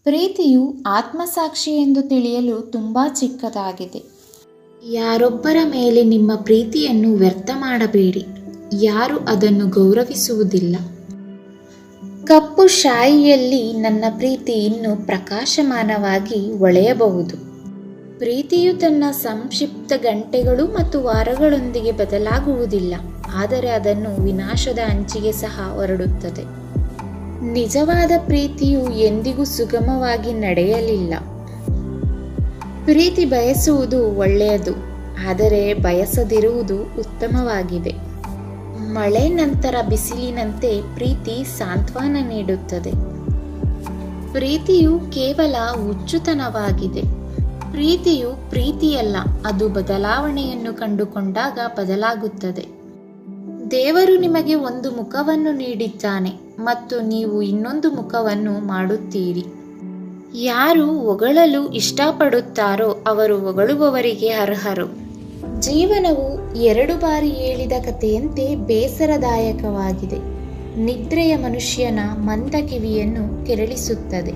ಪ್ರೀತಿಯು ಆತ್ಮಸಾಕ್ಷಿ ಎಂದು ತಿಳಿಯಲು ತುಂಬ ಚಿಕ್ಕದಾಗಿದೆ. ಯಾರೊಬ್ಬರ ಮೇಲೆ ನಿಮ್ಮ ಪ್ರೀತಿಯನ್ನು ವ್ಯರ್ಥ ಮಾಡಬೇಡಿ, ಯಾರು ಅದನ್ನು ಗೌರವಿಸುವುದಿಲ್ಲ. ಕಪ್ಪು ಶಾಯಿಯಲ್ಲಿ ನನ್ನ ಪ್ರೀತಿ ಇನ್ನೂ ಪ್ರಕಾಶಮಾನವಾಗಿ ಹೊಳೆಯಬಹುದು. ಪ್ರೀತಿಯು ತನ್ನ ಸಂಕ್ಷಿಪ್ತ ಗಂಟೆಗಳು ಮತ್ತು ವಾರಗಳೊಂದಿಗೆ ಬದಲಾಗುವುದಿಲ್ಲ, ಆದರೆ ಅದನ್ನು ವಿನಾಶದ ಅಂಚಿಗೆ ಸಹ ಹೊರಡುತ್ತದೆ. ನಿಜವಾದ ಪ್ರೀತಿಯು ಎಂದಿಗೂ ಸುಗಮವಾಗಿ ನಡೆಯಲಿಲ್ಲ. ಪ್ರೀತಿ ಬಯಸುವುದು ಒಳ್ಳೆಯದು, ಆದರೆ ಬಯಸದಿರುವುದು ಉತ್ತಮವಾಗಿದೆ. ಮಳೆ ನಂತರ ಬಿಸಿಲಿನಂತೆ ಪ್ರೀತಿ ಸಾಂತ್ವನ ನೀಡುತ್ತದೆ. ಪ್ರೀತಿಯು ಕೇವಲ ಹುಚ್ಚುತನವಾಗಿದೆ. ಪ್ರೀತಿಯು ಪ್ರೀತಿಯಲ್ಲ, ಅದು ಬದಲಾವಣೆಯನ್ನು ಕಂಡುಕೊಂಡಾಗ ಬದಲಾಗುತ್ತದೆ. ದೇವರು ನಿಮಗೆ ಒಂದು ಮುಖವನ್ನು ನೀಡಿದ್ದಾನೆ ಮತ್ತು ನೀವು ಇನ್ನೊಂದು ಮುಖವನ್ನು ಮಾಡುತ್ತೀರಿ. ಯಾರು ಹೊಗಳಲು ಇಷ್ಟಪಡುತ್ತಾರೋ ಅವರು ಹೊಗಳುವವರಿಗೆ ಅರ್ಹರು. ಜೀವನವು 2 ಬಾರಿ ಹೇಳಿದ ಕಥೆಯಂತೆ ಬೇಸರದಾಯಕವಾಗಿದೆ. ನಿದ್ರೆಯ ಮನುಷ್ಯನ ಮಂದ ಕಿವಿಯನ್ನು ಕೆರಳಿಸುತ್ತದೆ.